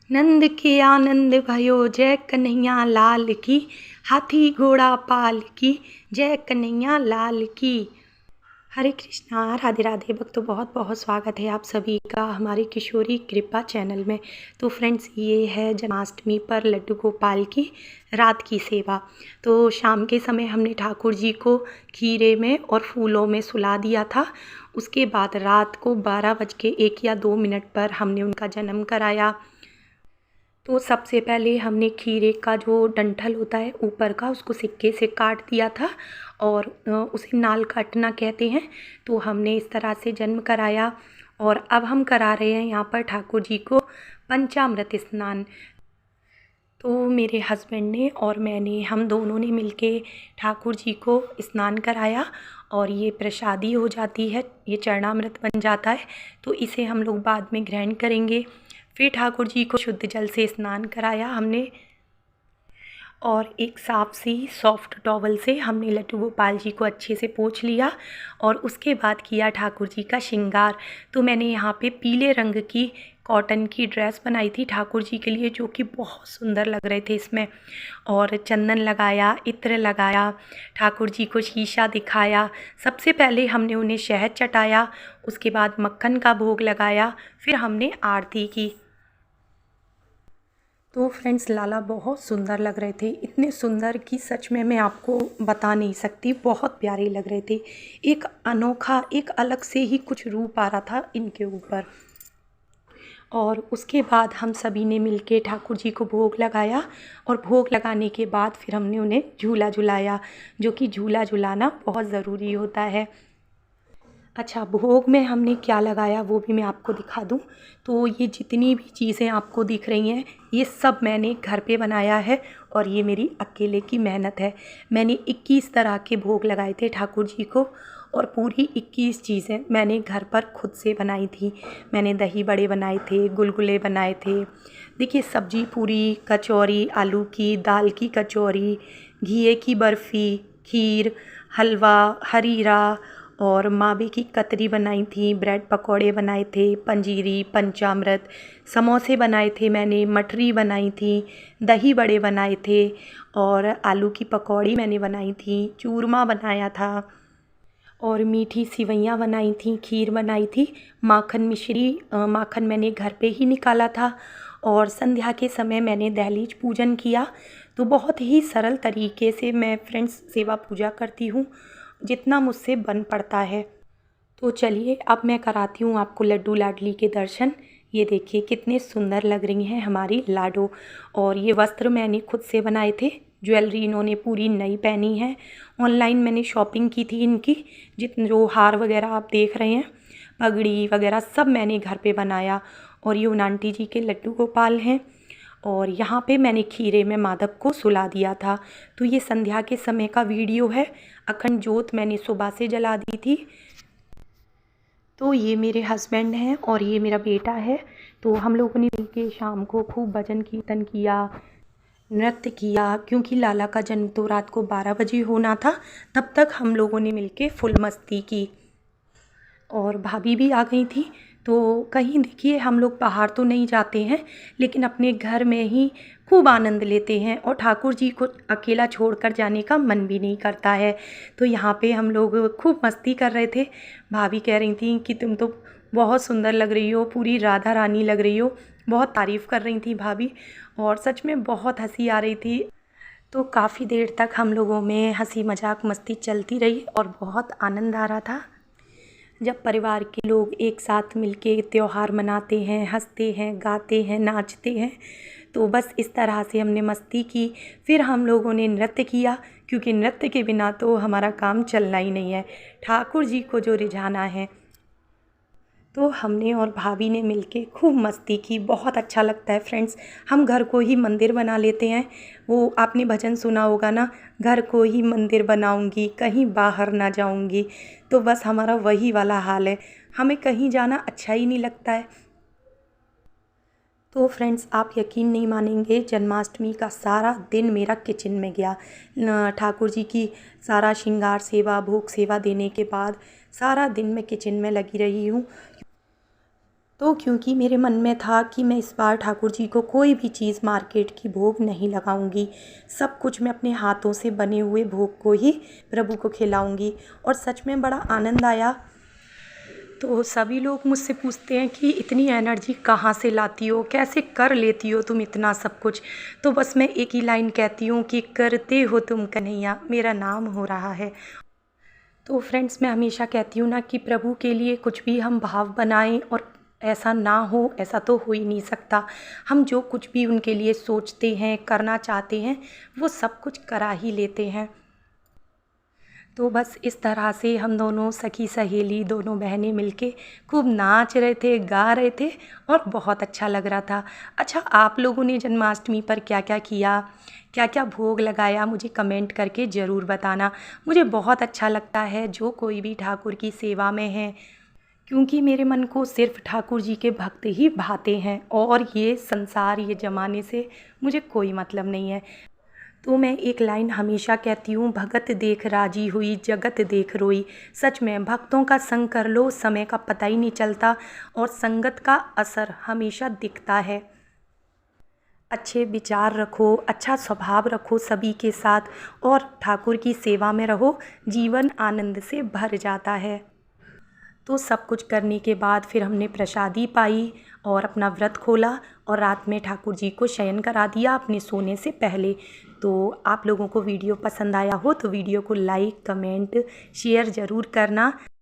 नंद के आनंद भयो जय कन्हैया लाल की, हाथी घोड़ा पाल की जय कन्हैया लाल की। हरे कृष्णा, राधे राधे भक्तों, बहुत बहुत स्वागत है आप सभी का हमारे किशोरी कृपा चैनल में। तो फ्रेंड्स, ये है जन्माष्टमी पर लड्डू गोपाल की रात की सेवा। तो शाम के समय हमने ठाकुर जी को खीरे में और फूलों में सुला दिया था। उसके बाद रात को 12:01 या 2 मिनट पर हमने उनका जन्म कराया। तो सबसे पहले हमने खीरे का जो डंठल होता है ऊपर का, उसको सिक्के से काट दिया था और उसे नाल काटना कहते हैं। तो हमने इस तरह से जन्म कराया और अब हम करा रहे हैं यहाँ पर ठाकुर जी को पंचामृत स्नान। तो मेरे हस्बैंड ने और मैंने, हम दोनों ने मिलके ठाकुर जी को स्नान कराया और ये प्रसादी हो जाती है, ये चरणामृत बन जाता है। तो इसे हम लोग बाद में ग्रहण करेंगे। फिर ठाकुर जी को शुद्ध जल से स्नान कराया हमने और एक साफ सी सॉफ्ट टॉवल से हमने लड्डू गोपाल जी को अच्छे से पोंछ लिया और उसके बाद किया ठाकुर जी का श्रृंगार। तो मैंने यहाँ पे पीले रंग की कॉटन की ड्रेस बनाई थी ठाकुर जी के लिए, जो कि बहुत सुंदर लग रहे थे इसमें। और चंदन लगाया, इत्र लगाया, ठाकुर जी को शीशा दिखाया। सबसे पहले हमने उन्हें शहद चटाया, उसके बाद मक्खन का भोग लगाया, फिर हमने आरती की। तो फ्रेंड्स, लाला बहुत सुंदर लग रहे थे, इतने सुंदर कि सच में मैं आपको बता नहीं सकती, बहुत प्यारे लग रहे थे। एक अनोखा, एक अलग से ही कुछ रूप आ रहा था इनके ऊपर। और उसके बाद हम सभी ने मिलके ठाकुर जी को भोग लगाया और भोग लगाने के बाद फिर हमने उन्हें झूला झुलाया, जो कि झूला झुलाना बहुत ज़रूरी होता है। अच्छा, भोग में हमने क्या लगाया वो भी मैं आपको दिखा दूँ। तो ये जितनी भी चीज़ें आपको दिख रही हैं, ये सब मैंने घर पे बनाया है और ये मेरी अकेले की मेहनत है। मैंने 21 तरह के भोग लगाए थे ठाकुर जी को और पूरी 21 चीज़ें मैंने घर पर खुद से बनाई थी। मैंने दही बड़े बनाए थे, गुलगुले बनाए थे। देखिए, सब्जी पूरी, कचौरी आलू की, दाल की कचौरी, घिए की बर्फ़ी, खीर, हलवा, हरीरा और मावे की कतरी बनाई थी, ब्रेड पकौड़े बनाए थे, पंजीरी, पंचामृत, समोसे बनाए थे मैंने, मठरी बनाई थी, दही बड़े बनाए थे और आलू की पकौड़ी मैंने बनाई थी, चूरमा बनाया था और मीठी सिवैयाँ बनाई थी, खीर बनाई थी, माखन मिश्री, माखन मैंने घर पे ही निकाला था और संध्या के समय मैंने दहलीज पूजन किया। तो बहुत ही सरल तरीके से मैं फ्रेंड्स सेवा पूजा करती हूँ, जितना मुझसे बन पड़ता है। तो चलिए, अब मैं कराती हूँ आपको लड्डू लाडली के दर्शन। ये देखिए कितने सुंदर लग रही हैं हमारी लाडो। और ये वस्त्र मैंने खुद से बनाए थे, ज्वेलरी इन्होंने पूरी नई पहनी है। ऑनलाइन मैंने शॉपिंग की थी इनकी, जितने जो हार वगैरह आप देख रहे हैं, पगड़ी वगैरह सब मैंने घर पे बनाया। और ये उन आंटी जी के लड्डू गोपाल हैं और यहाँ पे मैंने खीरे में माधव को सुला दिया था। तो ये संध्या के समय का वीडियो है। अखंड जोत मैंने सुबह से जला दी थी। तो ये मेरे हस्बैंड हैं और ये मेरा बेटा है। तो हम लोगों ने मिलके शाम को खूब भजन कीर्तन किया, नृत्य किया, क्योंकि लाला का जन्म तो रात को 12 बजे होना था। तब तक हम लोगों ने मिलके फुल मस्ती की और भाभी भी आ गई थी। तो कहीं देखिए, हम लोग बाहर तो नहीं जाते हैं, लेकिन अपने घर में ही खूब आनंद लेते हैं और ठाकुर जी को अकेला छोड़कर जाने का मन भी नहीं करता है। तो यहाँ पे हम लोग खूब मस्ती कर रहे थे। भाभी कह रही थी कि तुम तो बहुत सुंदर लग रही हो, पूरी राधा रानी लग रही हो। बहुत तारीफ़ कर रही थी भाभी और सच में बहुत हंसी आ रही थी। तो काफ़ी देर तक हम लोगों में हंसी मजाक मस्ती चलती रही और बहुत आनंद आ रहा था। जब परिवार के लोग एक साथ मिलके त्योहार मनाते हैं, हंसते हैं, गाते हैं, नाचते हैं, तो बस इस तरह से हमने मस्ती की। फिर हम लोगों ने नृत्य किया, क्योंकि नृत्य के बिना तो हमारा काम चलना ही नहीं है, ठाकुर जी को जो रिझाना है। तो हमने और भाभी ने मिलके खूब मस्ती की। बहुत अच्छा लगता है फ्रेंड्स, हम घर को ही मंदिर बना लेते हैं। वो आपने भजन सुना होगा ना, घर को ही मंदिर बनाऊंगी, कहीं बाहर ना जाऊंगी। तो बस हमारा वही वाला हाल है, हमें कहीं जाना अच्छा ही नहीं लगता है। तो फ्रेंड्स, आप यकीन नहीं मानेंगे, जन्माष्टमी का सारा दिन मेरा किचन में गया। ठाकुर जी की सारा श्रृंगार सेवा, भोग सेवा देने के बाद सारा दिन मैं किचन में लगी रही हूँ। तो क्योंकि मेरे मन में था कि मैं इस बार ठाकुर जी को कोई भी चीज़ मार्केट की भोग नहीं लगाऊंगी, सब कुछ मैं अपने हाथों से बने हुए भोग को ही प्रभु को खिलाऊंगी। और सच में बड़ा आनंद आया। तो सभी लोग मुझसे पूछते हैं कि इतनी एनर्जी कहाँ से लाती हो, कैसे कर लेती हो तुम इतना सब कुछ। तो बस मैं एक ही लाइन कहती हूँ कि करते हो तुम कन्हैया, मेरा नाम हो रहा है। तो फ्रेंड्स, मैं हमेशा कहती हूँ ना कि प्रभु के लिए कुछ भी हम भाव बनाएं और ऐसा ना हो, ऐसा तो हो ही नहीं सकता। हम जो कुछ भी उनके लिए सोचते हैं, करना चाहते हैं, वो सब कुछ करा ही लेते हैं। तो बस इस तरह से हम दोनों सखी सहेली, दोनों बहनें मिलके खूब नाच रहे थे, गा रहे थे और बहुत अच्छा लग रहा था। अच्छा, आप लोगों ने जन्माष्टमी पर क्या क्या किया, क्या क्या भोग लगाया, मुझे कमेंट करके ज़रूर बताना। मुझे बहुत अच्छा लगता है जो कोई भी ठाकुर की सेवा में है, क्योंकि मेरे मन को सिर्फ ठाकुर जी के भक्त ही भाते हैं और ये संसार, ये ज़माने से मुझे कोई मतलब नहीं है। तो मैं एक लाइन हमेशा कहती हूँ, भगत देख राजी हुई, जगत देख रोई। सच में भक्तों का संग कर लो, समय का पता ही नहीं चलता और संगत का असर हमेशा दिखता है। अच्छे विचार रखो, अच्छा स्वभाव रखो सभी के साथ और ठाकुर की सेवा में रहो, जीवन आनंद से भर जाता है। तो सब कुछ करने के बाद फिर हमने प्रसादी पाई और अपना व्रत खोला और रात में ठाकुर जी को शयन करा दिया अपने सोने से पहले। तो आप लोगों को वीडियो पसंद आया हो तो वीडियो को लाइक, कमेंट, शेयर ज़रूर करना।